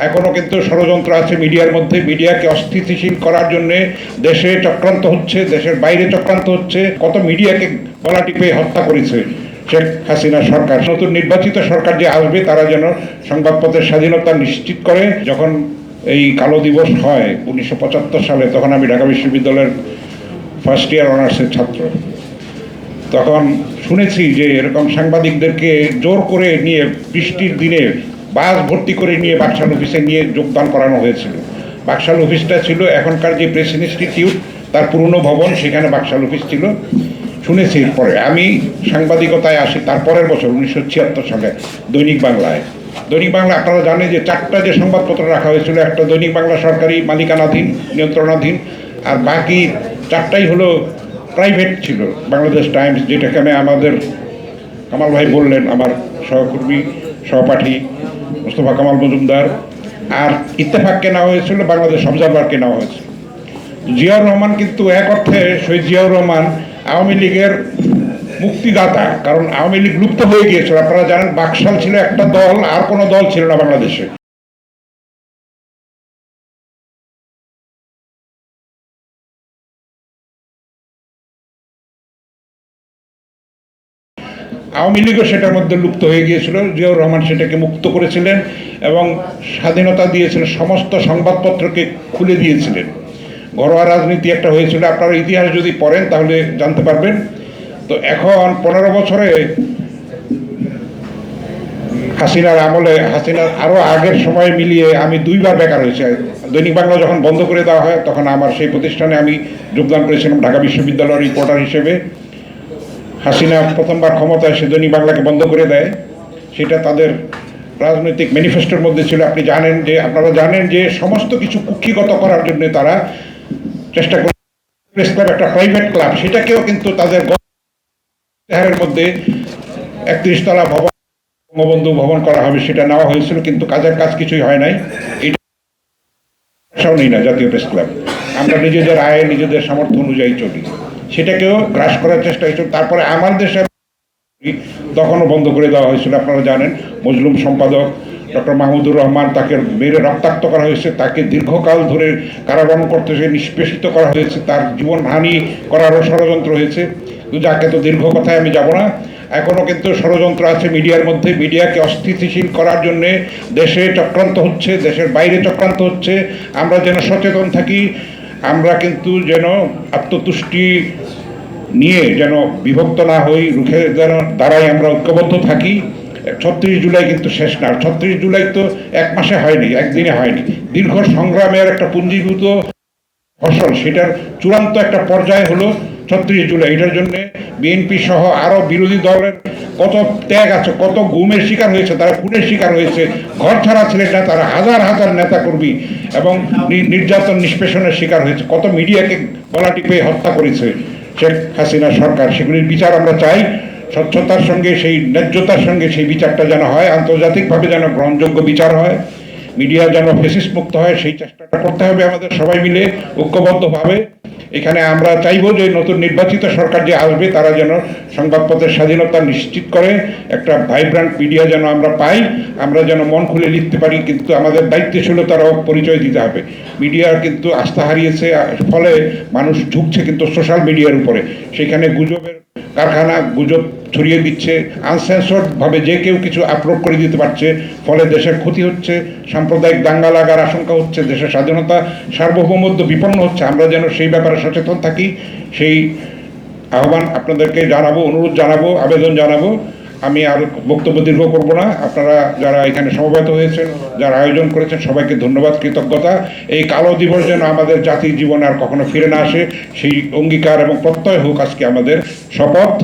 এখনো কিন্তু ষড়যন্ত্র আছে মিডিয়ার মধ্যে। মিডিয়াকে অস্থিতিশীল করার জন্য দেশে চক্রান্ত হচ্ছে, দেশের বাইরে চক্রান্ত হচ্ছে। কত মিডিয়াকে গলা টিপে হত্যা করেছে শেখ হাসিনা সরকার। নতুন নির্বাচিত সরকার যে আসবে তারা যেন সংবাদপত্রের স্বাধীনতা নিশ্চিত করে। যখন এই কালো দিবস হয় 1975 সালে, তখন আমি ঢাকা বিশ্ববিদ্যালয়ের ফার্স্ট ইয়ার অনার্সের ছাত্র। তখন শুনেছি যে এরকম সাংবাদিকদেরকে জোর করে নিয়ে বৃষ্টির দিনে বাস ভর্তি করে নিয়ে বাকশাল অফিসে নিয়ে যোগদান করানো হয়েছিল। বাকশাল অফিসটা ছিল এখনকার যে প্রেস ইনস্টিটিউট তার পুরনো ভবন, সেখানে বাকশাল অফিস ছিল। শুনেছি। এরপরে আমি সাংবাদিকতায় আসি তার পরের বছর 1976 সালে দৈনিক বাংলায়। দৈনিক বাংলা আপনারা জানেন যে 4টা যে সংবাদপত্র রাখা হয়েছিল, একটা দৈনিক বাংলা সরকারি মালিকানাধীন, নিয়ন্ত্রণাধীন, আর বাকি 4টাই হলো প্রাইভেট ছিল। বাংলাদেশ টাইমস, যেটাখানে আমাদের কামাল ভাই বললেন, আমার সহকর্মী সহপাঠী মোস্তফা কামাল মজুমদার, আর ইত্তেফাক কেনা হয়েছিল, বাংলাদেশ অবজারভার কেনা হয়েছিল। জিয়াউর রহমান কিন্তু এক অর্থে শহীদ জিয়াউর রহমান আওয়ামী লীগের মুক্তিদাতা, কারণ আওয়ামী লীগ লুপ্ত হয়ে গিয়েছিল। আপনারা জানেন বাকশাল ছিল একটা দল, আর কোনো দল ছিল না বাংলাদেশে। আওয়ামী লীগও সেটার মধ্যে লুপ্ত হয়ে গিয়েছিল। জিয়াউর রহমান সেটাকে মুক্ত করেছিলেন এবং স্বাধীনতা দিয়েছিলেন, সমস্ত সংবাদপত্রকে খুলে দিয়েছিলেন। ঘরোয়া রাজনীতি একটা হয়েছিল, আপনারা ইতিহাস যদি পড়েন তাহলে জানতে পারবেন। তো এখন 15 বছরে হাসিনার আমলে, হাসিনার আরও আগের সময় মিলিয়ে আমি 2বার বেকার হয়েছি। দৈনিক বাংলা যখন বন্ধ করে দেওয়া হয় তখন আমার সেই প্রতিষ্ঠানে আমি যোগদান করেছিলাম ঢাকা বিশ্ববিদ্যালয়ের রিপোর্টার হিসেবে। হাসিনা প্রথমবার ক্ষমতায় এসে দৈনিক বাংলাকে বন্ধ করে দেয়, সেটা তাদের রাজনৈতিক ম্যানিফেস্টোর মধ্যে ছিল। আপনারা জানেন যে সমস্ত কিছু কুক্ষিগত করার জন্য তারা চেষ্টা করে। প্রেস ক্লাব একটা প্রাইভেট ক্লাব, সেটাকেও কিন্তু তাদের মধ্যে 31 তলা ভবন, বঙ্গবন্ধু ভবন করা হবে, সেটা নেওয়া হয়েছিল, কিন্তু কাজের কাজ কিছুই হয় নাই। এটাও নেই না জাতীয় প্রেস ক্লাব। আমরা নিজেদের আয়ে নিজেদের সামর্থ্য অনুযায়ী চলি, সেটাকেও গ্রাস করার চেষ্টা হয়েছিল। তারপরে আমার দেশে তখনও বন্ধ করে দেওয়া হয়েছিল। আপনারা জানেন মজলুম সম্পাদক ডক্টর মাহমুদুর রহমান, তাকে মেরে রক্তাক্ত করা হয়েছে, তাকে দীর্ঘকাল ধরে কারাবরণ করতে নিষ্পেষিত করা হয়েছে, তার জীবনহানি করারও ষড়যন্ত্র হয়েছে। যাকে তো দীর্ঘ কথায় আমি যাব না। এখনও কিন্তু ষড়যন্ত্র আছে মিডিয়ার মধ্যে। মিডিয়াকে অস্থিতিশীল করার জন্যে দেশে চক্রান্ত হচ্ছে, দেশের বাইরে চক্রান্ত হচ্ছে। আমরা যেন সচেতন থাকি, আমরা কিন্তু যেন আত্মতুষ্টি নিয়ে যেন বিভক্ত না হই, রুখে যেন দাঁড়াই, আমরা ঐক্যবদ্ধ থাকি। 36 জুলাই কিন্তু শেষ না। 36 জুলাই তো 1 মাসে হয়নি, একদিনে হয়নি। দীর্ঘ সংগ্রামের একটা পুঞ্জীভূত ফসল, সেটার চূড়ান্ত একটা পর্যায়ে হলো 36 জুলাই। এটার জন্য বিএনপি সহ আরও বিরোধী দলের কত ত্যাগ আছে, কত গুমের শিকার হয়েছে, তারা খুনের শিকার হয়েছে, ঘর ছাড়া ছিলেন না তারা, হাজার হাজার নেতাকর্মী, এবং নির্যাতন নিষ্পেষণের শিকার হয়েছে। কত মিডিয়াকে গলা টিপে হত্যা করেছে শেখ হাসিনা সরকার। সেগুলির বিচার আমরা চাই। স্বচ্ছতার সঙ্গে, সেই ন্যায্যতার সঙ্গে সেই বিচারটা যেন হয়, আন্তর্জাতিকভাবে যেন গ্রহণযোগ্য বিচার হয়, মিডিয়া যেন ফেসিস্ট মুক্ত হয়, সেই চেষ্টাটা করতে হবে আমাদের সবাই মিলে ঐক্যবদ্ধভাবে। এখানে আমরা চাইব যে নতুন নির্বাচিত সরকার যে আসবে তারা যেন সংবাদপত্রের স্বাধীনতা নিশ্চিত করে, একটা ভাইব্রান্ট মিডিয়া যেন আমরা পাই, আমরা যেন মন খুলে লিখতে পারি। কিন্তু আমাদের দায়িত্বশীলতারও পরিচয় দিতে হবে। মিডিয়ার কিন্তু আস্থা হারিয়েছে, ফলে মানুষ ঝুঁকছে কিন্তু সোশ্যাল মিডিয়ার উপরে। সেখানে গুজবের কারখানা, গুজব ছড়িয়ে দিচ্ছে, আনসেন্সর্ডভাবে যে কেউ কিছু আপলোড করে দিতে পারছে, ফলে দেশের ক্ষতি হচ্ছে, সাম্প্রদায়িক দাঙ্গা লাগার আশঙ্কা হচ্ছে, দেশের স্বাধীনতা সার্বভৌমত্ব বিপন্ন হচ্ছে। আমরা যেন সেই ব্যাপারে সচেতন থাকি, সেই আহ্বান আপনাদেরকে জানাবো, অনুরোধ জানাবো, আবেদন জানাবো। আমি আর বক্তব্য দীর্ঘ করব না। আপনারা যারা এখানে সমবেত হয়েছেন, যারা আয়োজন করেছেন, সবাইকে ধন্যবাদ, কৃতজ্ঞতা। এই কালো দিবস যেন আমাদের জাতির জীবনে আর কখনো ফিরে না আসে, সেই অঙ্গীকার এবং প্রত্যয় হোক আজকে আমাদের শপথ।